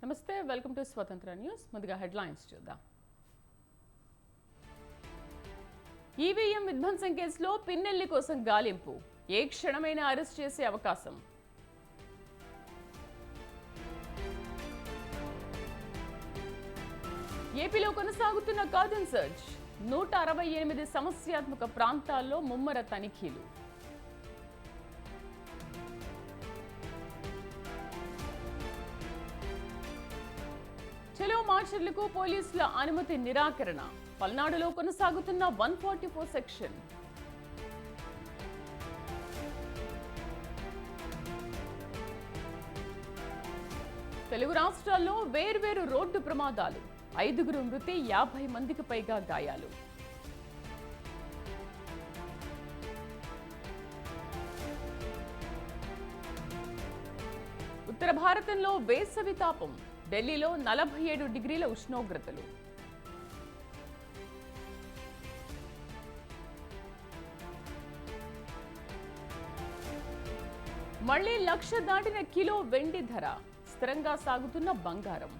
నమస్తే, welcome to స్వతంత్ర news. ముందుగా హెడ్లైన్స్ చూద్దాం. ఈవీఎం విధ్వంసం కేసులో పిన్నెల్లి కోసం గాలింపు, ఏ క్షణమైనా అరెస్ట్ చేసే అవకాశం. ఏపీలో కొనసాగుతున్న కార్డన్ సర్చ్, 168 సమస్యాత్మక ప్రాంతాల్లో ముమ్మర తనిఖీలు. చెలో మార్చర్లకు పోలీసుల అనుమతి నిరాకరణ, పల్నాడులో కొనసాగుతున్న 144 సెక్షన్. తెలుగు రాష్ట్రాల్లో వేర్వేరు రోడ్డు ప్రమాదాలు, 5 మృతి, 50 మందికి పైగా గాయాలు. ఉత్తర భారతంలో వేసవి తాపం, ఢిల్లీలో 47 డిగ్రీల ఉష్ణోగ్రతలు. మళ్లీ 1,00,000 దాటిన కిలో వెండి ధర, స్థిరంగా సాగుతున్న బంగారం.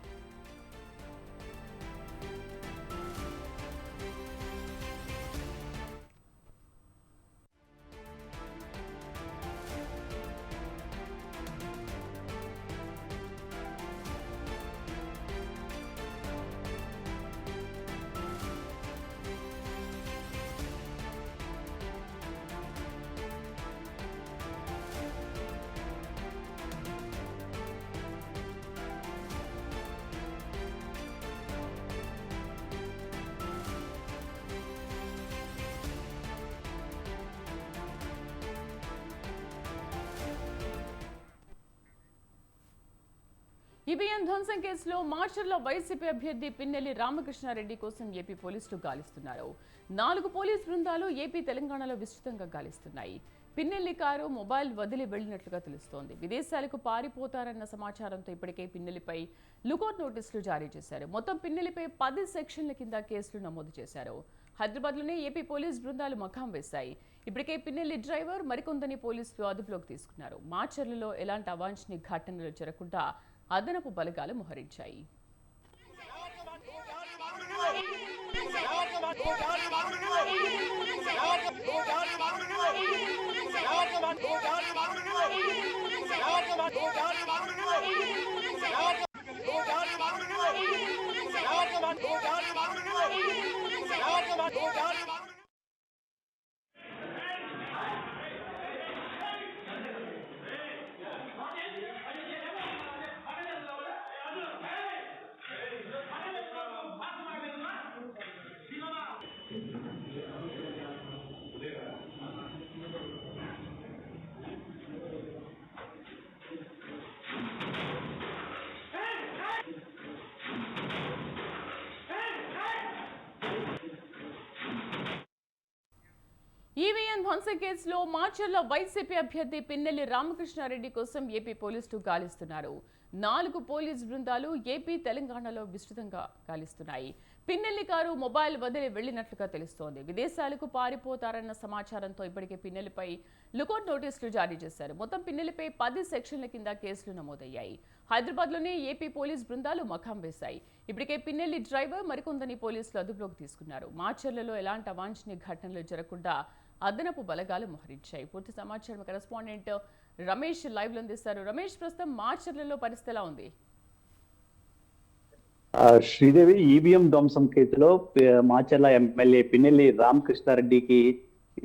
ఈవీఎం ధ్వంసం కేసులో మార్చర్ల వైసీపీ అభ్యర్థి పిన్నెల్లి రామకృష్ణారెడ్డి కోసం ఏపీ పోలీసులు గాలిస్తున్నారు. 4 పోలీస్ బృందాలు ఏపీ తెలంగాణలో విస్తృతంగా గాలిస్తున్నాయి. పిన్నెల్లి కారు మొబైల్ వదిలి వెళ్లినట్లుగా తెలుస్తోంది. విదేశాలకు పారిపోతారన్న సమాచారంతో ఇప్పటికే పిన్నెల్లిపై లుకౌట్ నోటీసులు జారీ చేశారు. మొత్తం పిన్నెల్లిపై 10 సెక్షన్ల కింద కేసులు నమోదు చేశారు. హైదరాబాద్లోనే ఏపీ పోలీస్ బృందాలు మకాం వేశాయి. ఇప్పటికే పిన్నెల్లి డ్రైవర్ మరికొందని పోలీసులు అదుపులోకి తీసుకున్నారు. మార్చర్లలో ఎలాంటి అవాంఛనీయ ఘటనలు జరగకుండా అదనపు బలగాలు మోహరించాయి. ఈవీఎం ధ్వంసం కేసులో మార్చర్ల వైసీపీ అభ్యర్థి పిన్నెల్లి రామకృష్ణారెడ్డి కోసం ఏపీ పోలీసులు గాలిస్తున్నారు. 4 పోలీస్ బృందాలు ఏపీ తెలంగాణలో విస్తృతంగా గాలిస్తున్నాయి. పిన్నెల్లి కారు మొబైల్ వదిలి వెళ్లినట్లుగా తెలుస్తోంది. విదేశాలకు పారిపోతారన్న సమాచారంతో ఇప్పటికే పిన్నెల్లిపై లుకౌట్ నోటీసులు జారీ చేశారు. మొత్తం పిన్నెల్లిపై 10 సెక్షన్ల కింద కేసులు నమోదయ్యాయి. హైదరాబాద్లోనే ఏపీ పోలీస్ బృందాలు మకాం వేశాయి. ఇప్పటికే పిన్నెల్లి డ్రైవర్ మరికొందని పోలీసులు అదుపులోకి తీసుకున్నారు. మార్చర్లలో ఎలాంటి అవాంఛనీయ ఘటనలు జరగకుండా అదనపు బలగాలు మోహరించాయి. పూర్తి సమాచారం కరెస్పాండెంట్ రమేష్ లైవ్ లో అందిస్తారు. రమేష్, ప్రస్తుతం మార్చర్లలో పరిస్థితి ఎలా ఉంది? శ్రీదేవి, ఈవీఎం ధ్వంసం కేసులో మాచర్ల ఎమ్మెల్యే పిన్నెల్లి రామకృష్ణారెడ్డికి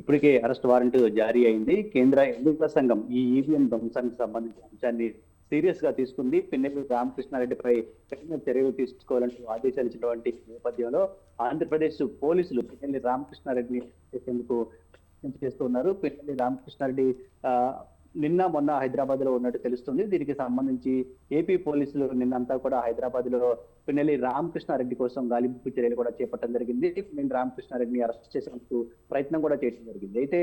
ఇప్పటికే అరెస్ట్ వారెంట్ జారీ అయింది. కేంద్ర ఎన్నికల సంఘం ఈ ఈవీఎం ధ్వంసానికి సంబంధించిన అంశాన్ని సీరియస్ గా తీసుకుంది. పిన్నెల్లి రామకృష్ణారెడ్డిపై కఠిన చర్యలు తీసుకోవాలంటూ ఆదేశాలు ఇచ్చినటువంటి నేపథ్యంలో ఆంధ్రప్రదేశ్ పోలీసులు పిన్నెల్లి రామకృష్ణారెడ్డిని చేసేందుకు చేస్తున్నారు. పిన్నెల్లి రామకృష్ణారెడ్డి నిన్న మొన్న హైదరాబాద్ లో ఉన్నట్టు తెలుస్తుంది. దీనికి సంబంధించి ఏపీ పోలీసులు నిన్నంతా కూడా హైదరాబాద్ లో పిన్నెల్లి రామకృష్ణారెడ్డి కోసం గాలింపు చర్యలు కూడా చేపట్టడం జరిగింది. పిన్నెల్లి రామకృష్ణారెడ్డిని అరెస్ట్ చేసేందుకు ప్రయత్నం కూడా చేయడం జరిగింది. అయితే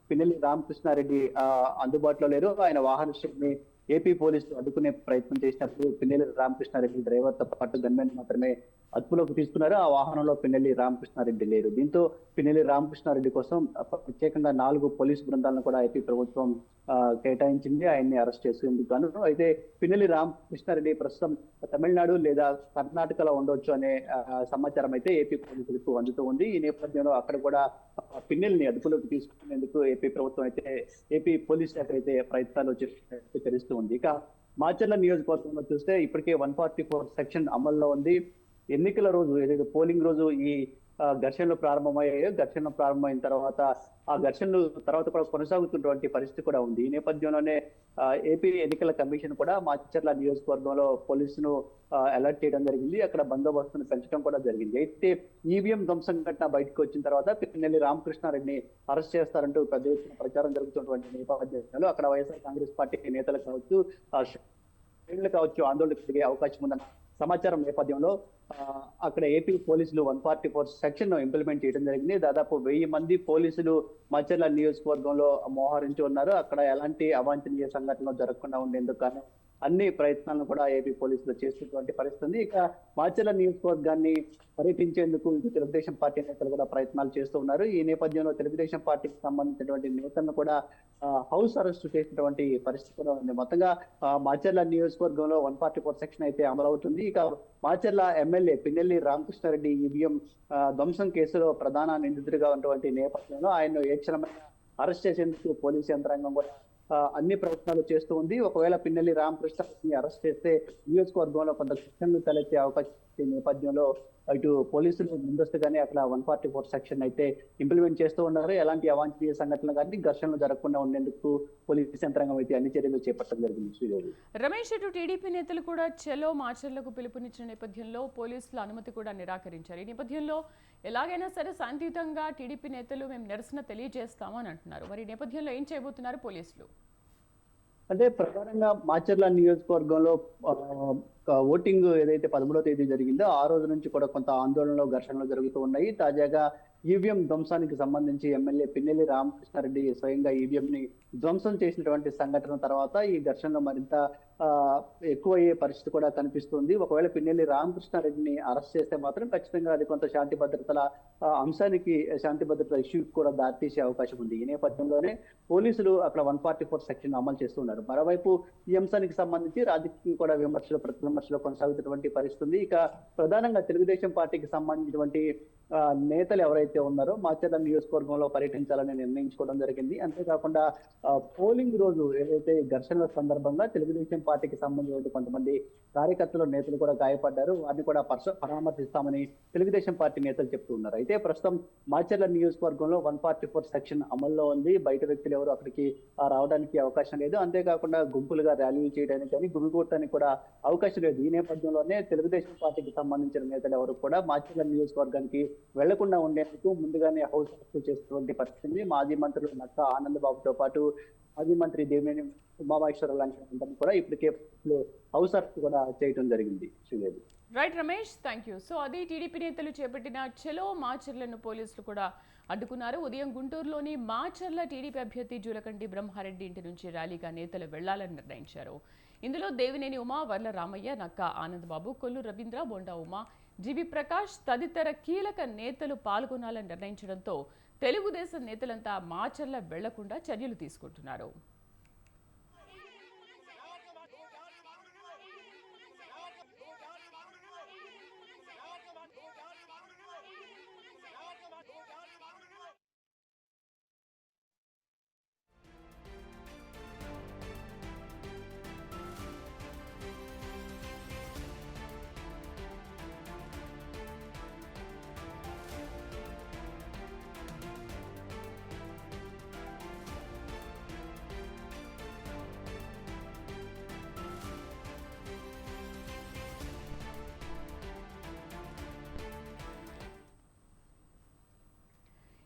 పిన్నెల్లి రామకృష్ణారెడ్డి అందుబాటులో లేరు. ఆయన వాహనాన్ని ఏపీ పోలీసులు అడ్డుకునే ప్రయత్నం చేసినప్పుడు పిన్నెల్లి రామకృష్ణారెడ్డి డ్రైవర్ తో పాటు గన్మెన్ మాత్రమే అదుపులోకి తీసుకున్నారు. ఆ వాహనంలో పిన్నెల్లి రామకృష్ణారెడ్డి లేరు. దీంతో పిన్నెల్లి రామకృష్ణారెడ్డి కోసం ప్రత్యేకంగా 4 పోలీసు బృందాలను కూడా ఏపీ ప్రభుత్వం కేటాయించింది ఆయన్ని అరెస్ట్ చేసేందుకు గాను. అయితే పిన్నెల్లి రామకృష్ణారెడ్డి ప్రస్తుతం తమిళనాడు లేదా కర్ణాటకలో ఉండొచ్చు అనే సమాచారం అయితే ఏపీ పోలీసులకు అందుతూ ఉంది. ఈ నేపథ్యంలో అక్కడ కూడా పిన్నెల్ని అదుపులోకి తీసుకునేందుకు ఏపీ ప్రభుత్వం అయితే ఏపీ పోలీస్ శాఖ అయితే ప్రయత్నాలు చేస్తున్నట్టు తెలుస్తూ ఉంది. ఇక మాచర్ల నియోజకవర్గంలో చూస్తే ఇప్పటికే 144 సెక్షన్ అమల్లో ఉంది. ఎన్నికల రోజు ఏదైతే పోలింగ్ రోజు ఈ ఘర్షణలు ప్రారంభమయ్యాయో, ఘర్షణలు ప్రారంభమైన తర్వాత ఆ ఘర్షణలు తర్వాత కూడా కొనసాగుతున్నటువంటి పరిస్థితి కూడా ఉంది. ఈ నేపథ్యంలోనే ఏపీ ఎన్నికల కమిషన్ కూడా మాచర్ల నియోజకవర్గంలో పోలీసును అలర్ట్ చేయడం జరిగింది. అక్కడ బందోబస్తును పెంచడం కూడా జరిగింది. అయితే ఈవీఎం ధ్వంసం ఘటన బయటకు వచ్చిన తర్వాత పిన్నెల్లి రామకృష్ణారెడ్డిని అరెస్ట్ చేస్తారంటూ పెద్ద ఎత్తున ప్రచారం జరుగుతున్నటువంటి నేపథ్యంలో అక్కడ వైఎస్ఆర్ కాంగ్రెస్ పార్టీ నేతలు కావచ్చు, శ్రేణులు కావచ్చు ఆందోళనకు దిగే అవకాశం ఉందన్న సమాచారం నేపథ్యంలో అక్కడ ఏపీ పోలీసులు 144 సెక్షన్ ఇంప్లిమెంట్ చేయడం జరిగింది. దాదాపు 1000 మంది పోలీసులు మాచర్ల నియోజకవర్గంలో మోహరించి ఉన్నారు. అక్కడ ఎలాంటి అవాంఛనీయ సంఘటనలు జరగకుండా ఉండేందుకు కానీ అన్ని ప్రయత్నాలను కూడా ఏపీ పోలీసులు చేస్తున్నటువంటి పరిస్థితి ఉంది. ఇక మాచర్ల నియోజకవర్గాన్ని పర్యటించేందుకు ఇటు తెలుగుదేశం పార్టీ నేతలు కూడా ప్రయత్నాలు చేస్తూ ఉన్నారు. ఈ నేపథ్యంలో తెలుగుదేశం పార్టీకి సంబంధించినటువంటి నేతలను కూడా హౌస్ అరెస్ట్ చేసినటువంటి పరిస్థితి కూడా ఉంది. మొత్తంగా మాచర్ల నియోజకవర్గంలో 144 సెక్షన్ అయితే అమలవుతుంది. ఇక మాచర్ల ఎమ్మెల్యే పిన్నెల్లి రామకృష్ణారెడ్డి ఈవీఎం ధ్వంసం కేసులో ప్రధాన నిందితుడిగా ఉన్నటువంటి నేపథ్యంలో ఆయన ఏ క్షణమైన అరెస్ట్ చేసేందుకు పోలీసు యంత్రాంగం కూడా అన్ని ప్రయత్నాలు చేస్తూ ఉంది. ఒకవేళ పిన్నెల్లి రామకృష్ణారెడ్డిని అరెస్ట్ చేస్తే నియోజకవర్గంలో కొంత ఘర్షణలు తలెత్తే అవకాశం నేపథ్యంలో ఇటు పోలీసులు ముందస్తుగానే అక్కడ 144 సెక్షన్ అయితే ఇంప్లిమెంట్ చేస్తూ ఉన్నారు. ఎలాంటి అవాంఛనీయ సంఘటనలు కానీ ఘర్షణలు జరగకుండా ఉండేందుకు పోలీసు యంత్రాంగం అయితే అన్ని చర్యలు చేపట్టడం జరిగింది. శ్రీదేవి, రమేష్, ఇటు టీడీపీ నేతలు కూడా చలో మాచర్లకు పిలుపునిచ్చిన నేపథ్యంలో పోలీసుల అనుమతి కూడా నిరాకరించారు. ఈ నేపథ్యంలో ఎలాగైనా సరే శాంతియుతంగా టీడీపీ నేతలు మేము నిరసన తెలియజేస్తామని అంటున్నారు. మరి ఈ నేపథ్యంలో ఏం చేయబోతున్నారు పోలీసులు? అంటే ప్రధానంగా మాచర్ల నియోజకవర్గంలో ఓటింగ్ ఏదైతే 13వ తేదీ జరిగిందో ఆ రోజు నుంచి కూడా కొంత ఆందోళనలు ఘర్షణలు జరుగుతూ ఉన్నాయి. తాజాగా ఈవీఎం ధ్వంసానికి సంబంధించి ఎమ్మెల్యే పిన్నెల్లి రామకృష్ణారెడ్డి స్వయంగా ఈవీఎం ని ధ్వంసం చేసినటువంటి సంఘటన తర్వాత ఈ ఘర్షణలు మరింత ఎక్కువయ్యే పరిస్థితి కూడా కనిపిస్తుంది. ఒకవేళ పిన్నెల్లి రామకృష్ణారెడ్డిని అరెస్ట్ చేస్తే మాత్రం ఖచ్చితంగా అది కొంత శాంతి భద్రతల అంశానికి, శాంతి భద్రతల ఇష్యూకి కూడా దారితీసే అవకాశం ఉంది. ఈ నేపథ్యంలోనే పోలీసులు అక్కడ 144 సెక్షన్ అమలు చేస్తున్నారు. మరోవైపు ఈ అంశానికి సంబంధించి రాజకీయ కూడా ప్రతివిమర్శలు కొనసాగుతున్నటువంటి పరిస్థితి. ఇక ప్రధానంగా తెలుగుదేశం పార్టీకి సంబంధించినటువంటి నేతలు ఎవరైతే ఉన్నారో మాచర్ల నియోజకవర్గంలో పర్యటించాలని నిర్ణయించుకోవడం జరిగింది. అంతేకాకుండా పోలింగ్ రోజు ఏదైతే ఘర్షణల సందర్భంగా తెలుగుదేశం పార్టీకి సంబంధించిన కొంతమంది కార్యకర్తలు, నేతలు కూడా గాయపడ్డారు. వారిని కూడా పరామర్శిస్తామని తెలుగుదేశం పార్టీ నేతలు చెప్తూ ఉన్నారు. అయితే ప్రస్తుతం మాచర్ల నియోజకవర్గంలో 144 సెక్షన్ అమల్లో ఉంది. బయట వ్యక్తులు ఎవరు అక్కడికి రావడానికి అవకాశం లేదు. అంతేకాకుండా గుంపులుగా ర్యాలీలు చేయడానికి కానీ గుమిగూడటానికి కూడా అవకాశం లేదు. ఈ నేపథ్యంలోనే తెలుగుదేశం పార్టీకి సంబంధించిన నేతలు ఎవరు కూడా మాచర్ల నియోజకవర్గానికి వెళ్లకుండా ఉండేందుకు ముందుగానే హౌస్ అరెస్ట్ చేసినటువంటి పరిస్థితి. మాజీ మంత్రులు నక్కా ఆనందబాబుతో పాటు మాజీ మంత్రి దేవినేని ఉమామహేశ్వరరావు లాంటి కూడా ఇప్పటికే హౌస్ అరెస్ట్ కూడా చేయడం జరిగింది. Sridevi, right Ramesh, thank you. So అది టీడీపీ నేతలు చేపట్టిన చలో మాచర్లను పోలీసులు కూడా అడ్డుకున్నారు. ఉదయం గుంటూరులోని మాచర్ల టీడీపీ అభ్యర్థి జూలకంటి బ్రహ్మారెడ్డి ఇంటి నుంచి ర్యాలీగా నేతలు వెళ్లాలని నిర్ణయించారు. ఇందులో దేవినేని ఉమా, వర్ల రామయ్య, నక్కా ఆనందబాబు, కొల్లు రవీంద్ర, బొండా ఉమా, జీవి ప్రకాష్ తదితర కీలక నేతలు పాల్గొనాలని నిర్ణయించడంతో తెలుగుదేశం నేతలంతా మాచర్ల వెళ్లకుండా చర్యలు తీసుకుంటున్నారు.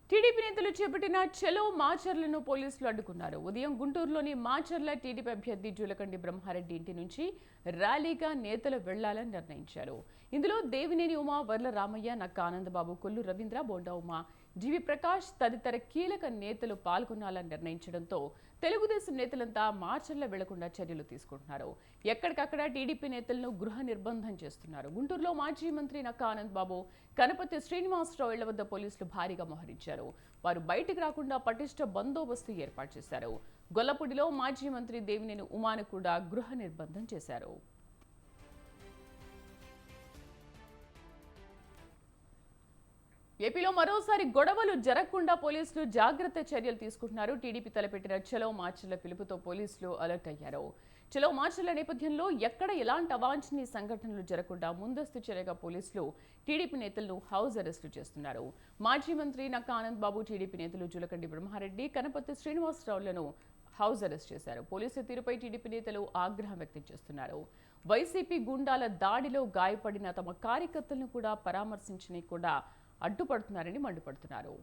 టీడీపీ నేతలు చేపట్టిన చలో మాచర్లను పోలీసులు అడ్డుకున్నారు. ఉదయం గుంటూరులోని మాచర్ల టీడీపీ అభ్యర్థి జూలకంటి బ్రహ్మారెడ్డి ఇంటి నుంచి ర్యాలీగా నేతలు వెళ్లాలని నిర్ణయించారు. ఇందులో దేవినేని ఉమా, వర్ల రామయ్య, నక్కా ఆనందబాబు, కొల్లు రవీంద్ర, బొండా ఉమా, జీవి ప్రకాష్ తదితర కీలక నేతలు పాల్గొనాలని నిర్ణయించడంతో తెలుగుదేశం నేతలంతా మార్చర్ల వెళ్లకుండా చర్యలు తీసుకుంటున్నారు. ఎక్కడికక్కడ టీడీపీ నేతలను గృహ నిర్బంధం చేస్తున్నారు. గుంటూరులో మాజీ మంత్రి నక్కా ఆనంద్ బాబు, కనపర్తి శ్రీనివాసరావు ఇళ్ల వద్ద పోలీసులు భారీగా మోహరించారు. వారు బయటకు రాకుండా పటిష్ట బందోబస్తు ఏర్పాటు చేశారు. గొల్లపూడిలో మాజీ మంత్రి దేవినేని ఉమాను కూడా గృహ నిర్బంధం చేశారు. ఏపీలో మరోసారి గొడవలు జరగకుండా పోలీసులు జాగ్రత్త చర్యలు తీసుకుంటున్నారు. టీడీపీ తలపెట్టిన చలో మార్చర్ల పిలుపుతో పోలీసులు అలర్ట్ అయ్యారు. చలో మార్చర్ల నేపథ్యంలో ఎక్కడ ఎలాంటి అవాంఛనీయ సంఘటనలు జరగకుండా ముందస్తు చర్యగా పోలీసులు టీడీపీ నేతలను హౌస్ అరెస్టు చేస్తున్నారు. మాజీ మంత్రి నక్కా ఆనంద్ బాబు, టీడీపీ నేతలు జులకండి బ్రహ్మారెడ్డి, కనపర్తి శ్రీనివాసరావులను హౌస్ అరెస్ట్ చేశారు. పోలీసుల తీరుపై టీడీపీ నేతలు ఆగ్రహం వ్యక్తం చేస్తున్నారు. వైసీపీ గుండాల దాడిలో గాయపడిన తమ కార్యకర్తలను కూడా పరామర్శించని కూడా అడ్డుపడుతున్నారని మండిపడుతున్నారు.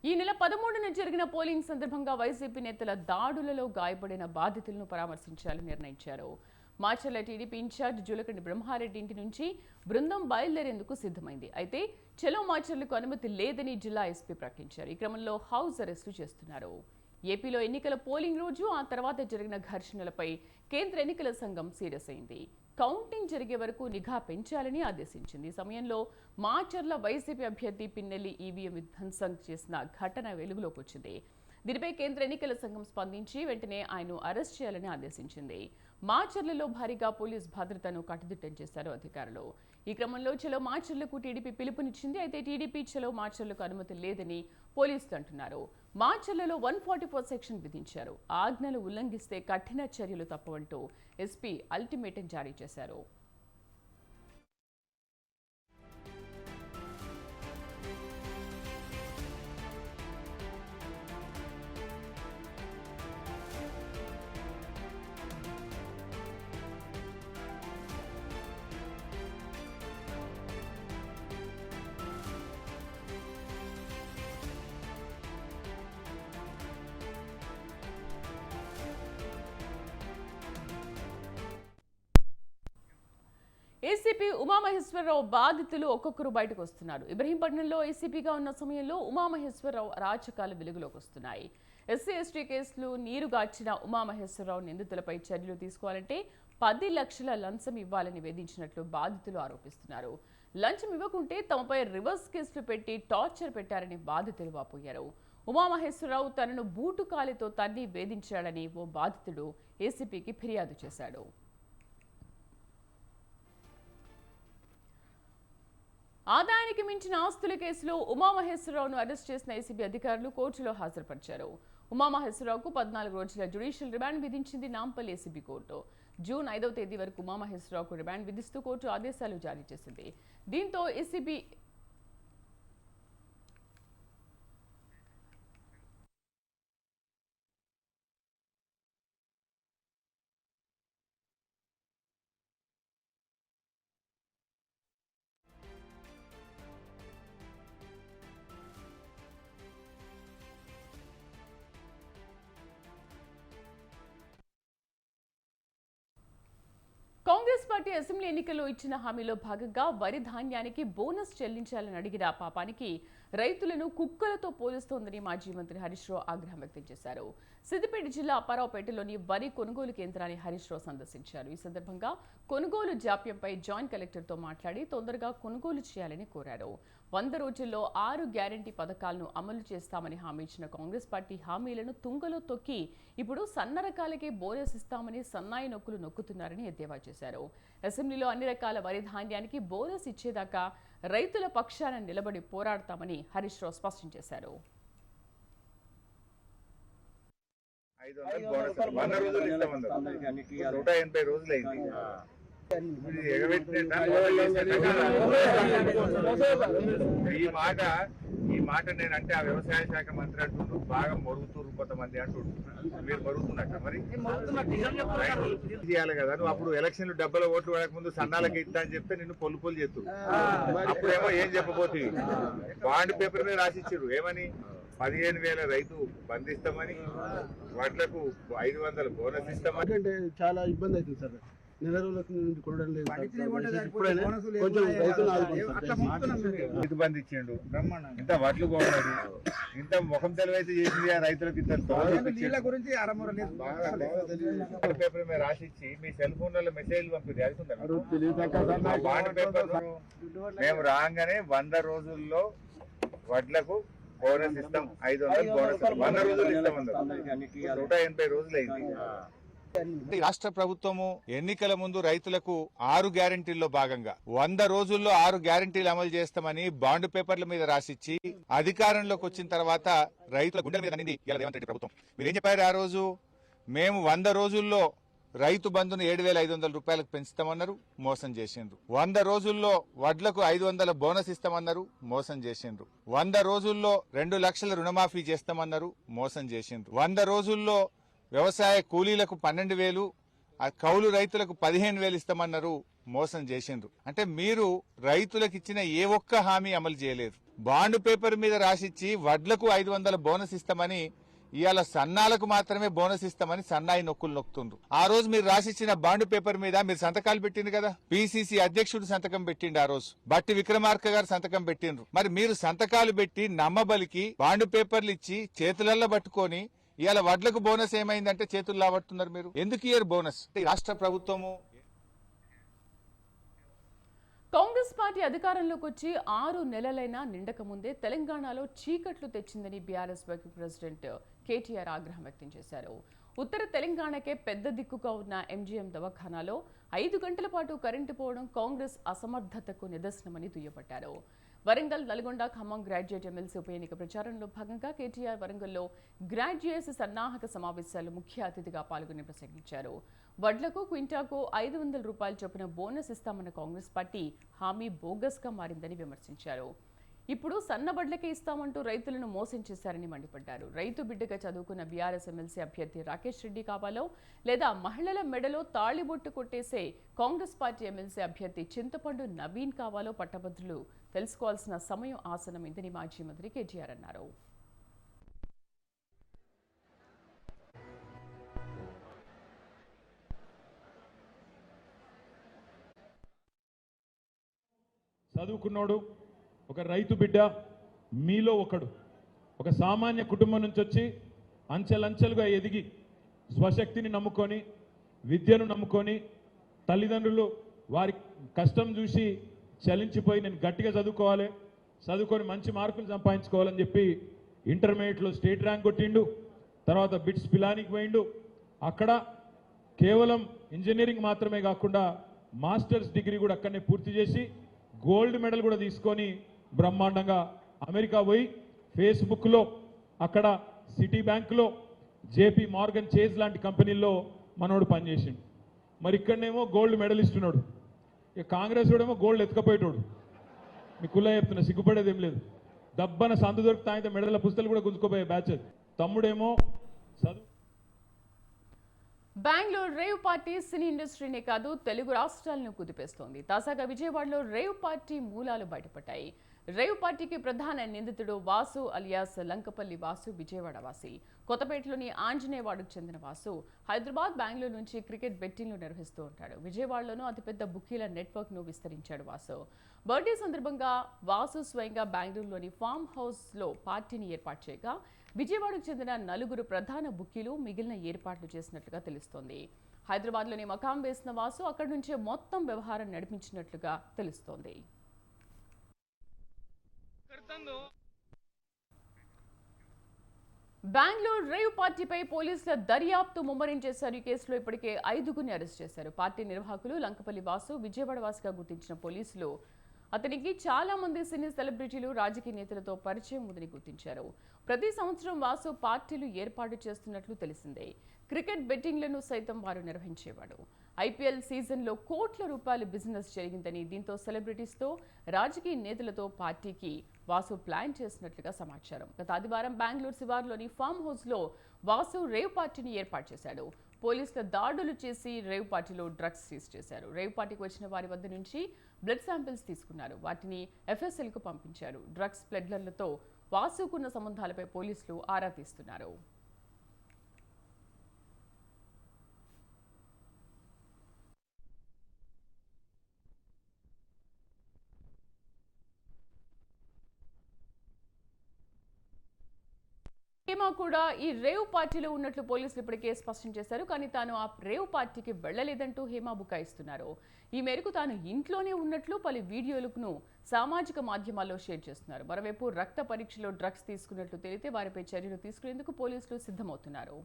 ఈ నెల 13న జరిగిన పోలింగ్ సందర్భంగా వైసీపీ నేతల దాడులలో గాయపడిన బాధితులను పరామర్శించాలని నిర్ణయించారు. మార్చర్ల టీడీపీ ఇన్ఛార్జ్ జులకండి బ్రహ్మారెడ్డి ఇంటి నుంచి బృందం బయలుదేరేందుకు సిద్ధమైంది. అయితే చలో మార్చర్లకు అనుమతి లేదని జిల్లా ఎస్పీ ప్రకటించారు. ఈ క్రమంలో హౌస్ అరెస్టు చేస్తున్నారు. ఏపీలో ఎన్నికల పోలింగ్ రోజు ఆ తర్వాత జరిగిన ఘర్షణలపై కేంద్ర ఎన్నికల సంఘం సీరియస్ అయింది. కౌంటింగ్ జరిగే వరకు నిఘా పెంచాలని ఆదేశించింది. ఈ సమయంలో మార్చర్ల వైసీపీ అభ్యర్థి పిన్నెల్లి ఈవీఎం విధ్వంసం చేసిన ఘటన వెలుగులోకి వచ్చింది. దీనిపై కేంద్ర ఎన్నికల సంఘం స్పందించి వెంటనే ఆయన్ను అరెస్ట్ చేయాలని ఆదేశించింది. మార్చర్లలో భారీగా పోలీస్ భద్రతను కట్టుదిట్టం చేశారు అధికారులు. ఈ క్రమంలో చలో మార్చర్లకు టీడీపీ పిలుపునిచ్చింది. అయితే టీడీపీ చలో మార్చర్లకు అనుమతి లేదని పోలీసులు అంటున్నారు. మార్చర్లలో 144 సెక్షన్ విధించారు. ఆజ్ఞలు ఉల్లంఘిస్తే కఠిన చర్యలు తప్పవంటూ ఎస్పీ అల్టిమేటం జారీ చేశారు. ఏసీపీ ఉమామహేశ్వరరావు బాధితులు ఒక్కొక్కరు బయటకు వస్తున్నారు. ఇబ్రహీంపట్నంలో ఏసీపీగా ఉన్న సమయంలో ఉమామహేశ్వరరావు అరాచకాలు వెలుగులోకి వస్తున్నాయి. ఎస్సీ ఎస్టీ కేసులు నీరుగార్చిన ఉమామహేశ్వరరావు నిందితులపై చర్యలు తీసుకోవాలంటే 10 లక్షల లంచం ఇవ్వాలని వేధించినట్లు బాధితులు ఆరోపిస్తున్నారు. లంచం ఇవ్వకుంటే తమపై రివర్స్ కేసులు పెట్టి టార్చర్ పెట్టారని బాధితులు వాపోయారు. ఉమామహేశ్వరరావు తనను బూటుకాలితో తన్ని వేధించాడని ఓ బాధితుడు ఏసీపీకి ఫిర్యాదు చేశాడు. ఆదాయానికి మించిన ఆస్తుల కేసులో ఉమామహేశ్వరరావును అరెస్ట్ చేసిన ఏసీబీ అధికారులు కోర్టులో హాజరుపరిచారు. ఉమామహేశ్వరరావుకు 14 రోజుల జ్యుడిషియల్ రిమాండ్ విధించింది నాంపల్లి ఏసీబీ కోర్టు. జూన్ 5వ తేదీ వరకు ఉమామహేశ్వరరావుకు రిమాండ్ విధిస్తూ కోర్టు ఆదేశాలు జారీ చేసింది. దీంతో ఏసీబీ కాంగ్రెస్ పార్టీ అసెంబ్లీ ఎన్నికల్లో ఇచ్చిన హామీలో భాగంగా వరి ధాన్యానికి బోనస్ చెల్లించాలని అడిగిన పాపానికి రైతులను కుక్కలతో పోలుస్తోందని మాజీ మంత్రి హరీష్ రావు ఆగ్రహం వ్యక్తం చేశారు. సిద్దిపేట జిల్లా అప్పారావుపేటలోని వరి కొనుగోలు కేంద్రాన్ని హరీష్ రావు సందర్శించారు. ఈ సందర్భంగా కొనుగోలు జాప్యంపై జాయింట్ కలెక్టర్తో మాట్లాడి తొందరగా కొనుగోలు చేయాలని కోరారు. 100 రోజుల్లో 6 గ్యారంటీ పథకాలను అమలు చేస్తామని హామీ ఇచ్చిన కాంగ్రెస్ పార్టీ హామీలను తుంగలో తొక్కి ఇప్పుడు సన్న రకాలకే బోనస్ ఇస్తామని సన్నాయి నొక్కులు నొక్కుతున్నారని ఎద్దేవా చేశారు. అసెంబ్లీలో అన్ని రకాల వరి ధాన్యానికి బోనస్ ఇచ్చేదాకా రైతుల పక్షాన నిలబడి పోరాడతామని హరీష్ రావు స్పష్టం చేశారు. 500 బోనస్ 100 రోజులు ఇస్తామన్నారు. 180 రోజులైంది. ఈ మాట నేనంటే ఆ వ్యవసాయ శాఖ మంత్రి అంటుండ్రు బాగా మరుగుతున్నారు కొంతమంది అంటుండ్రు. మీరు మరుగుతున్నట్ట మరి చేయాలి కదా. నువ్వు అప్పుడు ఎలక్షన్లు 70 ఓట్లు పడక ముందు సన్నాలకి ఇస్తా అని చెప్తే నిన్ను పొల్లు చేస్తూ అప్పుడేమో ఏం చెప్పబోతుంది బాండ్ పేపర్ మీద రాసిచ్చారు ఏమని 15,000 రైతు బంధిస్తామని, వడ్లకు 500 బోనస్ ఇస్తామని. అంటే చాలా ఇబ్బంది అవుతుంది సార్. నెల రోజులకు నుండి కొనడం లేదు సార్. ఇప్పుడైనా కొంచెం రైతులు ఆదుకోండి. రైతు బంధు ఇచ్చిండు, ఇంత వడ్లు కొన్నాడు, ఇంత ముఖం తెలివైతే చేసింది ఆ రైతులకు. ఇంత పేపర్ మీద రాసిచ్చి మీ సెల్ ఫోన్లలో మెసేజ్ పంపింది అవుతుందా? బాండ్ పేపర్ మేము రాగానే 100 రోజుల్లో వడ్లకు బోనస్ ఇస్తాం, 500 బోనస్ 100 రోజులు ఇస్తామన్నారు. 180 రోజులు అయింది. రాష్ట్ర ప్రభుత్వము ఎన్నికల ముందు రైతులకు 6 గ్యారెంటీల్లో భాగంగా 100 రోజుల్లో 6 గ్యారెంటీలు అమలు చేస్తామని బాండ్ పేపర్ల మీద రాసిచ్చి అధికారంలోకి వచ్చిన తర్వాత రైతుల గుండెల మీద నింది రేవంత్ రెడ్డి ప్రభుత్వం. మీరేం చెప్పారు ఆ రోజు? మేము 100 రోజుల్లో రైతు బంధును 7,500 రూపాయలకు పెంచుతామన్నారు, మోసం చేసిండ్రు. 100 రోజుల్లో వడ్లకు 500 బోనస్ ఇస్తామన్నారు, మోసం చేసిండ్రు. 100 రోజుల్లో 2 లక్షల రుణమాఫీ చేస్తామన్నారు, మోసం చేసిండ్రు. 100 రోజుల్లో వ్యవసాయ కూలీలకు 12,000, కౌలు రైతులకు 15,000 ఇస్తామన్నారు, మోసం చేసిండ్రు. అంటే మీరు రైతులకు ఇచ్చిన ఏ ఒక్క హామీ అమలు చేయలేదు. బాండ్ పేపర్ మీద రాసిచ్చి వడ్లకు 500 బోనస్ ఇస్తామని, ఇవాళ సన్నాలకు మాత్రమే బోనస్ ఇస్తామని సన్నాయి నొక్కులు నొక్కుతుండ్రు. ఆ రోజు మీరు రాసిచ్చిన బాండ్ పేపర్ మీద మీరు సంతకాలు పెట్టిండ్రు కదా. పిసిసి అధ్యక్షుడు సంతకం పెట్టిండు, ఆ రోజు బట్టి విక్రమార్క గారు సంతకం పెట్టిండ్రు. మరి మీరు సంతకాలు పెట్టి నమ్మబలికి బాండ్ పేపర్లు ఇచ్చి చేతులల్లో పట్టుకొని ఇవాళ వడ్లకు బోనస్ ఏమైందంటే చేతులు లాబడుతున్నారు. మీరు ఎందుకు ఇయ్యరు బోనస్? రాష్ట్ర ప్రభుత్వము కాంగ్రెస్ పార్టీ అధికారంలోకి వచ్చి 6 నెలలైనా నిండక ముందే తెలంగాణలో చీకట్లు తెచ్చిందని బీఆర్ఎస్ వర్కింగ్ ప్రెసిడెంట్ కేటీఆర్ ఆగ్రహం వ్యక్తం చేశారు. ఉత్తర తెలంగాణకే పెద్ద దిక్కుగా ఉన్న ఎంజీఎం దవాఖానాలో 5 గంటల పాటు కరెంటు పోవడం కాంగ్రెస్ అసమర్థతకు నిదర్శనమని దుయ్యబట్టారు. వరంగల్, నల్గొండ, ఖమ్మం గ్రాడ్యుయేట్ ఎమ్మెల్సీ ఉప ఎన్నిక ప్రచారంలో భాగంగా కేటీఆర్ వరంగల్లో గ్రాడ్యుయేట్స్ సన్నాహక సమావేశాల్లో ముఖ్య అతిథిగా పాల్గొని ప్రసంగించారు. వడ్లకు క్వింటాకు 500 రూపాయల చొప్పున బోనస్ ఇస్తామన్న కాంగ్రెస్ పార్టీ హామీ బోగస్గా మారిందని విమర్శించారు. ఇప్పుడు సన్నబడ్లకే ఇస్తామంటూ రైతులను మోసం చేశారని మండిపడ్డారు. రైతు బిడ్డగా చదువుకున్న బీఆర్ఎస్ ఎమ్మెల్సీ అభ్యర్థి రాకేష్ రెడ్డి కావాలో లేదా మహిళల మెడలో తాళిబొట్టు కొట్టేసే కాంగ్రెస్ పార్టీ ఎమ్మెల్సీ అభ్యర్థి చింతపండు నవీన్ కావాలో పట్టభద్రులు తెలుసుకోవాల్సిన సమయం ఆసనమైందని మాజీ మంత్రి కేటీఆర్ అన్నారు. చదువుకున్నోడు, ఒక రైతు బిడ్డ, మీలో ఒకడు, ఒక సామాన్య కుటుంబం నుంచి వచ్చి అంచెలంచెలుగా ఎదిగి స్వశక్తిని నమ్ముకొని, విద్యను నమ్ముకొని, తల్లిదండ్రులు వారి కష్టం చూసి చలించిపోయి నేను గట్టిగా చదువుకొని మంచి మార్కులు సంపాదించుకోవాలని చెప్పి ఇంటర్మీడియట్లో స్టేట్ ర్యాంక్ కొట్టిండు. తర్వాత బిట్స్ పిలానికి పోయిండు. అక్కడ కేవలం ఇంజనీరింగ్ మాత్రమే కాకుండా మాస్టర్స్ డిగ్రీ కూడా అక్కడనే పూర్తి చేసి గోల్డ్ మెడల్ కూడా తీసుకొని బ్రహ్మాండంగా అమెరికా పోయి ఫేస్బుక్లో, అక్కడ సిటీ బ్యాంకులో, జేపీ మార్గన్ చేజ్ లాంటి కంపెనీల్లో మనోడు పనిచేసిండు. మరి ఇక్కడనేమో గోల్డ్ మెడలిస్ట్ ఉన్నాడు. ఇక కాంగ్రెస్ వాడేమో గోల్డ్ ఎత్తుకపోయేటోడు. మీ కుల్ల చెప్తున్నా, సిగ్గుపడేది ఏం లేదు. దబ్బన సందు దొరికితే ఆయన మెడల పుస్తకాలు కూడా గుంజుకోపోయే బ్యాచ్. తమ్ముడేమో చదువు. బెంగళూరు రేవ్ పార్టీ సినీ ఇండస్ట్రీనే కాదు తెలుగు రాష్ట్రాలను కుదిపేస్తోంది. తాజాగా విజయవాడలో రేవ్ పార్టీ మూలాలు బయటపడ్డాయి. రేవ్ పార్టీకి ప్రధాన నిందితుడు వాసు అలియాస్ లంకపల్లి వాసు విజయవాడ వాసి. కొత్తపేటలోని ఆంజనేయవాడకు చెందిన వాసు హైదరాబాద్, బెంగళూరు నుంచి క్రికెట్ బెట్టింగ్లు నిర్వహిస్తూ ఉంటాడు. విజయవాడలోనూ అతిపెద్ద బుకీల నెట్వర్క్ ను విస్తరించాడు వాసు. బర్త్డే సందర్భంగా వాసు స్వయంగా బెంగళూరులోని ఫామ్ హౌస్ లో పార్టీని ఏర్పాటు చేయగా విజయవాడకు చెందిన 4 ప్రధాన బుకీలు మిగిలిన ఏర్పాట్లు చేసినట్లుగా తెలుస్తోంది. హైదరాబాద్లోని మకాం వేసిన వాసు అక్కడి నుంచే మొత్తం వ్యవహారం నడిపించినట్లుగా తెలుస్తోంది. బెంగళూరు రేవ్ పార్టీపై పోలీసుల దర్యాప్తు ముమ్మరం చేశారు. ఈ కేసులో ఇప్పటికే 5గురిని అరెస్ట్ చేశారు. పార్టీ నిర్వాహకులు లంకపల్లి వాసు విజయవాడ వాసిగా గుర్తించిన పోలీసులు అతనికి చాలా మంది సినీ సెలబ్రిటీలు, రాజకీయ నేతలతో పరిచయం ఉందని గుర్తించారు. ప్రతి సంవత్సరం వాసు పార్టీలు ఏర్పాటు చేస్తున్నట్లు తెలిసిందే. క్రికెట్ బెట్టింగ్లను సైతం వారు నిర్వహించేవాడు. ఐపీఎల్ సీజన్లో కోట్ల రూపాయల బిజినెస్ జరిగిందని, దీంతో సెలబ్రిటీస్తో, రాజకీయ నేతలతో పార్టీకి వాసు ప్లాన్ చేసినట్లుగా సమాచారం. గత ఆదివారం బెంగళూరు శివార్లోని ఫామ్ హౌస్లో వాసు రేవ్ పార్టీని ఏర్పాటు చేశాడు. పోలీసుల దాడులు చేసి రేవ్ పార్టీలో డ్రగ్స్ సీజ్ చేశారు. రేవ్ పార్టీకి వచ్చిన వారి వద్ద నుంచి బ్లడ్ శాంపిల్స్ తీసుకున్నారు. వాటిని ఎఫ్ఎస్ఎల్కు పంపించారు. డ్రగ్స్ ప్లెడ్లర్లతో వాసుకున్న సంబంధాలపై పోలీసులు ఆరా తీస్తున్నారు. హేమ కూడా ఈ రేవ్ పార్టీలో ఉన్నట్లు పోలీసులు ఇప్పటికే స్పష్టం చేశారు. కానీ తాను ఆ రేవ్ పార్టీకి వెళ్లలేదంటూ హేమ బుకాయిస్తున్నారు. ఈ మేరకు తాను ఇంట్లోనే ఉన్నట్లు పలు వీడియోలను సామాజిక మాధ్యమాల్లో షేర్ చేస్తున్నారు. మరోవైపు రక్త పరీక్షలో డ్రగ్స్ తీసుకున్నట్లు తేలితే వారిపై చర్యలు తీసుకునేందుకు పోలీసులు సిద్ధమవుతున్నారు.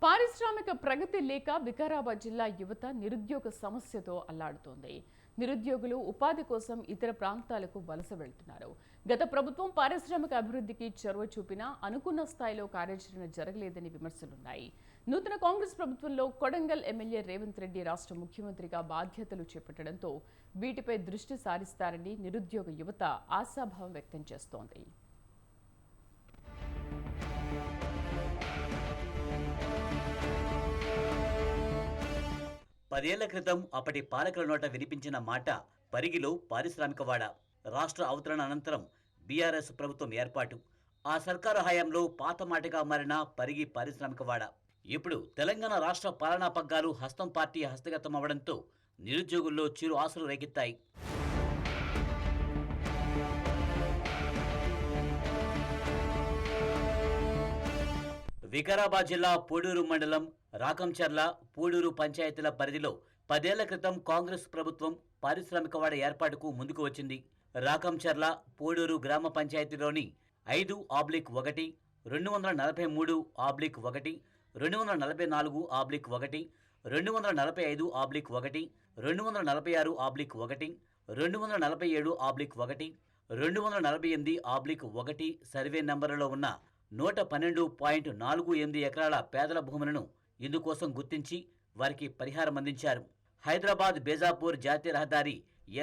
పారిశ్రామిక ప్రగతి లేక వికారాబాద్ జిల్లా యువత నిరుద్యోగ సమస్యతో అల్లాడుతోంది. నిరుద్యోగులు ఉపాధి కోసం ఇతర ప్రాంతాలకు వలస వెళ్తున్నారు. గత ప్రభుత్వం పారిశ్రామిక అభివృద్ధికి చొరవ చూపినా అనుకున్న స్థాయిలో కార్యాచరణ జరగలేదని విమర్శలున్నాయి. నూతన కాంగ్రెస్ ప్రభుత్వంలో కొడంగల్ ఎమ్మెల్యే రేవంత్ రెడ్డి రాష్ట్ర ముఖ్యమంత్రిగా బాధ్యతలు చేపట్టడంతో వీటిపై దృష్టి సారిస్తారని నిరుద్యోగ యువత ఆశాభావం వ్యక్తం చేస్తోంది. పదేళ్ల క్రితం అప్పటి పాలకుల నోట వినిపించిన మాట పరిగిలో పారిశ్రామికవాడ. రాష్ట్ర అవతరణ అనంతరం బీఆర్ఎస్ ప్రభుత్వం ఏర్పాటు. ఆ సర్కారు హయాంలో పాత మాటగా మారిన పరిగి పారిశ్రామికవాడ ఇప్పుడు తెలంగాణ రాష్ట్ర పాలనా పగ్గాలు హస్తం పార్టీ హస్తగతం అవడంతో నిరుద్యోగుల్లో చిరు ఆశలు రేకెత్తాయి. వికారాబాద్ జిల్లా పూడూరు మండలం రాకంచర్ల పూడూరు పంచాయతీల పరిధిలో 10 ఏళ్ల క్రితం కాంగ్రెస్ ప్రభుత్వం పారిశ్రామికవాడ ఏర్పాటుకు ముందుకు వచ్చింది. రాకంచర్ల పూడూరు గ్రామ పంచాయతీలోని 5/1, 243/1, 244/1, 245/1, 246/1, 247/1, 248/1 సర్వే నంబర్లలో ఉన్న 112.48 ఎకరాల పేదల భూములను ఇందుకోసం గుర్తించి వారికి పరిహారం అందించారు. హైదరాబాద్ బేజాపూర్ జాతీయ రహదారి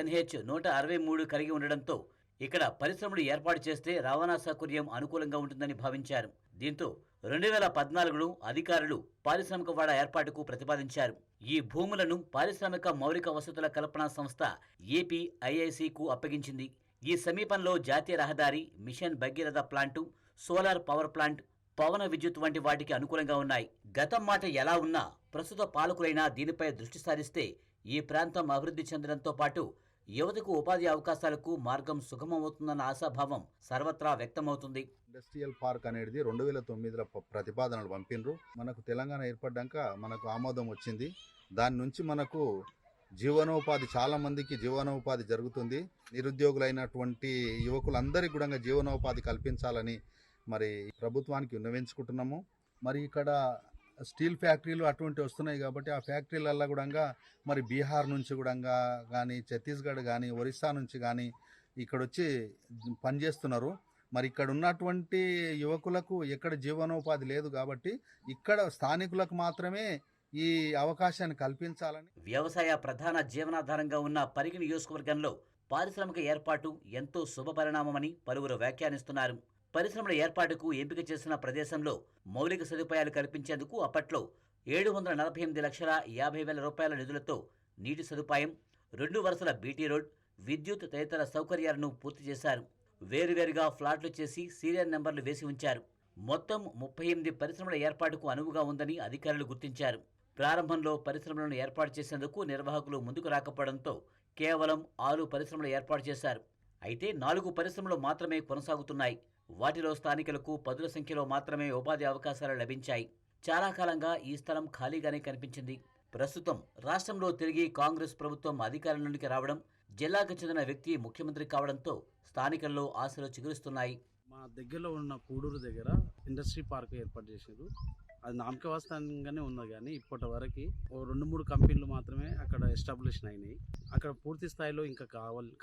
NH 163 కలిగి ఉండడంతో ఇక్కడ పరిశ్రమలు ఏర్పాటు చేస్తే రవాణా సౌకర్యం అనుకూలంగా ఉంటుందని భావించారు. దీంతో 2014లో అధికారులు పారిశ్రామికవాడ ఏర్పాటుకు ప్రతిపాదించారు. ఈ భూములను పారిశ్రామిక మౌలిక వసతుల కల్పనా సంస్థ APIICకు అప్పగించింది. ఈ సమీపంలో జాతీయ రహదారి, mission Bhagiratha plant, solar power plant, పవన విద్యుత్ వంటి వాటికి అనుకూలంగా ఉన్నాయి. గతం మాట ఎలా ఉన్నా ప్రస్తుత పాలకులైనా దీనిపై దృష్టి సారిస్తే ఈ ప్రాంతం అభివృద్ధి చెందడంతో పాటు యువతకు ఉపాధి అవకాశాలకు మార్గం సుగమమవుతుందన్న ఆశాభావం సర్వత్రా వ్యక్తమవుతుంది. ఇండస్ట్రియల్ పార్క్ అనేది 2009లో ప్రతిపాదనలు పంపినరు. మనకు తెలంగాణ ఏర్పడ్డాక మనకు ఆమోదం వచ్చింది. దాని నుంచి మనకు జీవనోపాధి, చాలా మందికి జీవనోపాధి జరుగుతుంది. నిరుద్యోగులైనటువంటి యువకులందరికీ కూడా జీవనోపాధి కల్పించాలని మరి ప్రభుత్వానికి విన్నవించుకుంటున్నాము. మరి ఇక్కడ స్టీల్ ఫ్యాక్టరీలు అటువంటి వస్తున్నాయి కాబట్టి ఆ ఫ్యాక్టరీలల్లో కూడా మరి బీహార్ నుంచి కూడా కానీ, ఛత్తీస్గఢ్ కానీ, ఒరిస్సా నుంచి కానీ ఇక్కడ వచ్చి పనిచేస్తున్నారు. మరి ఇక్కడ ఉన్నటువంటి యువకులకు ఎక్కడ జీవనోపాధి లేదు కాబట్టి ఇక్కడ స్థానికులకు మాత్రమే ఈ అవకాశాన్ని కల్పించాలని. వ్యవసాయ ప్రధాన జీవనాధారంగా ఉన్న పరిగి నియోజకవర్గంలో పారిశ్రామిక ఏర్పాటు ఎంతో శుభ పరిణామమని పలువురు వ్యాఖ్యానిస్తున్నారు. పరిశ్రమల ఏర్పాటుకు ఎంపిక చేసిన ప్రదేశంలో మౌలిక సదుపాయాలు కల్పించేందుకు అప్పట్లో 748,50,000 రూపాయల నిధులతో నీటి సదుపాయం, 2 వరుసల బీటీ రోడ్, విద్యుత్ తదితర సౌకర్యాలను పూర్తి చేశారు. వేరువేరుగా ఫ్లాట్లు చేసి సీరియల్ నెంబర్లు వేసి ఉంచారు. మొత్తం 38 పరిశ్రమల ఏర్పాటుకు అనువుగా ఉందని అధికారులు గుర్తించారు. ప్రారంభంలో పరిశ్రమలను ఏర్పాటు చేసేందుకు నిర్వాహకులు ముందుకు రాకపోవడంతో కేవలం 6 పరిశ్రమలు ఏర్పాటు చేశారు. అయితే 4 పరిశ్రమలు మాత్రమే కొనసాగుతున్నాయి. వాటిలో స్థానికులకు 10ల సంఖ్యలో మాత్రమే ఉపాధి అవకాశాలు లభించాయి. చాలా కాలంగా ఈ స్థలం ఖాళీగానే కనిపించింది. ప్రస్తుతం రాష్ట్రంలో తిరిగి కాంగ్రెస్ ప్రభుత్వం అధికారంలోకి రావడం, జిల్లాకు చెందిన వ్యక్తి ముఖ్యమంత్రి కావడంతో స్థానికుల్లో ఆశలు చిగురిస్తున్నాయి. మా దగ్గరలో ఉన్న పూడూరు దగ్గర ఇండస్ట్రీ పార్క్ ఏర్పాటు చేశారు. అది నామకవాస్తవంగానే ఉన్నది, కానీ ఇప్పటి వరకు 2-3 కంపెనీలు మాత్రమే అక్కడ ఎస్టాబ్లిష్ అయినాయి. అక్కడ పూర్తి స్థాయిలో ఇంకా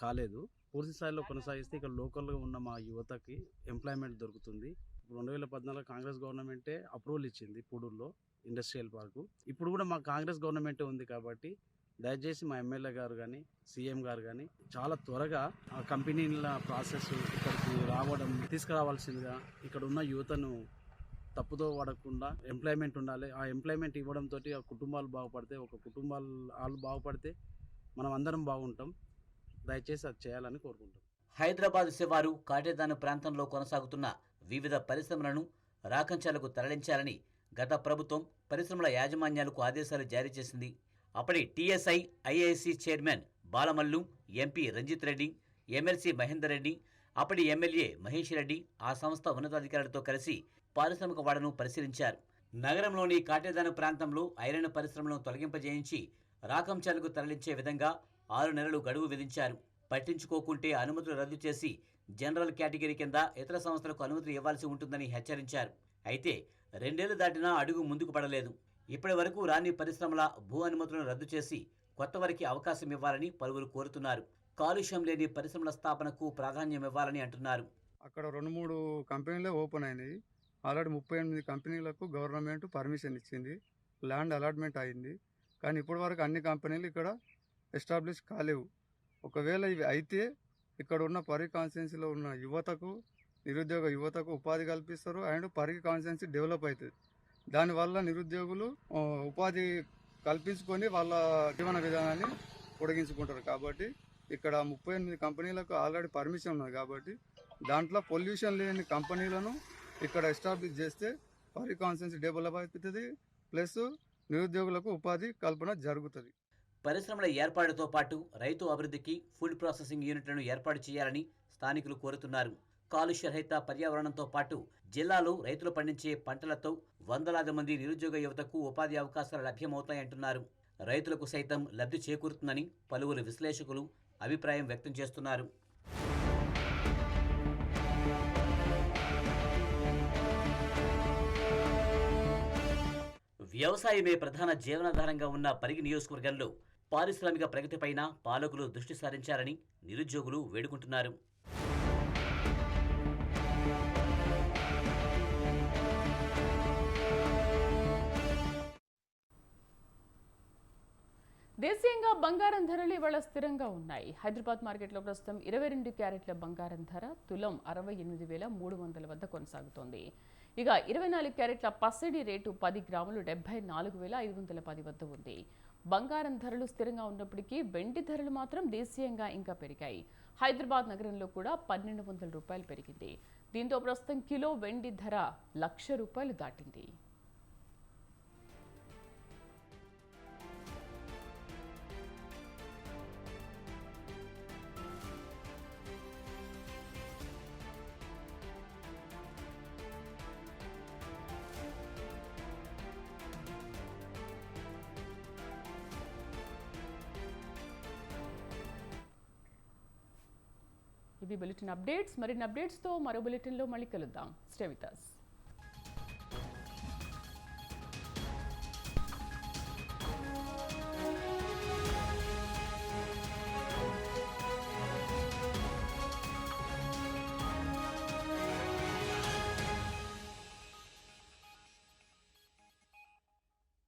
కాలేదు. పూర్తి స్థాయిలో కొనసాగిస్తే ఇక్కడ లోకల్గా ఉన్న మా యువతకి ఎంప్లాయ్మెంట్ దొరుకుతుంది. 2014 కాంగ్రెస్ గవర్నమెంటే అప్రూవల్ ఇచ్చింది పూడూరులో ఇండస్ట్రియల్ పార్కు. ఇప్పుడు కూడా మా కాంగ్రెస్ గవర్నమెంటే ఉంది కాబట్టి దయచేసి మా ఎమ్మెల్యే గారు కానీ సీఎం గారు కానీ చాలా త్వరగా ఆ కంపెనీల ప్రాసెస్ ఇక్కడికి రావడం తీసుకురావాల్సిందిగా, ఇక్కడ ఉన్న యువతను తప్పుదో పడకుండా ఎంప్లాయ్మెంట్ ఉండాలి. ఆ ఎంప్లాయ్మెంట్ ఇవ్వడంతో ఆ కుటుంబాలు బాగుపడితే, ఒక కుటుంబాలు వాళ్ళు బాగుపడితే మనం అందరం బాగుంటాం. దయచేసి అది చేయాలని కోరుకుంటాం. హైదరాబాద్ శివారు కాటేదాను ప్రాంతంలో కొనసాగుతున్న వివిధ పరిశ్రమలను రాకంచాలకు తరలించాలని గత ప్రభుత్వం పరిశ్రమల యాజమాన్యాలకు ఆదేశాలు జారీ చేసింది. అప్పటి TSIIC chairman Balamallu, MP Ranjith Reddy, MLC Mahender Reddy, అప్పటి ఎమ్మెల్యే మహేష్ రెడ్డి ఆ సంస్థ ఉన్నతాధికారులతో కలిసి పారిశ్రామిక వాడను పరిశీలించారు. నగరంలోని కాటేదాను ప్రాంతంలో ఐరన్ పరిశ్రమలను తొలగింపజేయించి రాకంచాలకు తరలించే విధంగా 6 నెలలు గడువు విధించారు. పట్టించుకోకుంటే అనుమతులు రద్దు చేసి జనరల్ కేటగిరీ కింద ఇతర సంస్థలకు అనుమతులు ఇవ్వాల్సి ఉంటుందని హెచ్చరించారు. అయితే 2 ఏళ్లు దాటినా అడుగు ముందుకు పడలేదు. ఇప్పటి వరకు రాని పరిశ్రమల భూ అనుమతులను రద్దు చేసి కొత్త వారికి అవకాశం ఇవ్వాలని పలువురు కోరుతున్నారు. కాలుష్యం లేని పరిశ్రమల స్థాపనకు ప్రాధాన్యం ఇవ్వాలని అంటున్నారు. అక్కడ 2-3 కంపెనీలే ఓపెన్ అయినాయి. ఆల్రెడీ 38 కంపెనీలకు గవర్నమెంట్ పర్మిషన్ ఇచ్చింది, ల్యాండ్ అలాట్మెంట్ అయింది. కానీ ఇప్పటి వరకు అన్ని కంపెనీలు ఇక్కడ ఎస్టాబ్లిష్ కాలేవు. ఒకవేళ ఇవి అయితే ఇక్కడ ఉన్న పరి కాన్స్టిట్యున్సీలో ఉన్న యువతకు, నిరుద్యోగ యువతకు ఉపాధి కల్పిస్తారు అండ్ పరి కాన్స్టిట్యున్సీ డెవలప్ అవుతుంది. దానివల్ల నిరుద్యోగులు ఉపాధి కల్పించుకొని వాళ్ళ జీవన విధానాన్ని పొడిగించుకుంటారు. కాబట్టి ఇక్కడ 38 కంపెనీలకు ఆల్రెడీ పర్మిషన్ ఉన్నది. కాబట్టి దాంట్లో పొల్యూషన్ లేని కంపెనీలను ఇక్కడ ఎస్టాబ్లిష్ చేస్తే పరి కాన్స్టిట్యున్సీ డెవలప్ అవుతుంది, ప్లస్ నిరుద్యోగులకు ఉపాధి కల్పన జరుగుతుంది. పరిశ్రమల ఏర్పాటుతో పాటు రైతు అభివృద్ధికి ఫుడ్ ప్రాసెసింగ్ యూనిట్లను ఏర్పాటు చేయాలని స్థానికులు కోరుతున్నారు. కాలుష్యరహిత పర్యావరణంతో పాటు జిల్లాలో రైతులు పండించే పంటలతో వందలాది మంది నిరుద్యోగ యువతకు ఉపాధి అవకాశాలు లభ్యమవుతాయంటున్నారు. రైతులకు సైతం లబ్ధి చేకూరుతుందని పలువురు విశ్లేషకులు అభిప్రాయం వ్యక్తం చేస్తున్నారు. వ్యవసాయమే ప్రధాన జీవనాధారంగా ఉన్న పరిగి నియోజకవర్గంలో పారిశ్రామిక ప్రగతిపైన పాలకులు దృష్టి సారించాలని నిరుద్యోగులు వేడుకుంటున్నారు. దేశీయంగా బంగారం ధరలు ఇవాళ స్థిరంగా ఉన్నాయి. హైదరాబాద్ మార్కెట్లో ప్రస్తుతం 22 క్యారెట్ల బంగారం ధర తులం 68,300 వద్ద కొనసాగుతోంది. ఇక 24 క్యారెట్ల పసిడి రేటు 10 గ్రాములు 74,510 వద్ద ఉంది. బంగారం ధరలు స్థిరంగా ఉన్నప్పటికీ వెండి ధరలు మాత్రం దేశీయంగా ఇంకా పెరిగాయి. హైదరాబాద్ నగరంలో కూడా 1,200 రూపాయలు పెరిగింది. దీంతో ప్రస్తుతం కిలో వెండి ధర ₹1,00,000 దాటింది. ఇది బులెటిన్ అప్డేట్స్. మరిన్ని అప్డేట్స్తో మరో బులెటిన్లో మళ్ళీ కలుద్దాం. Stay with us.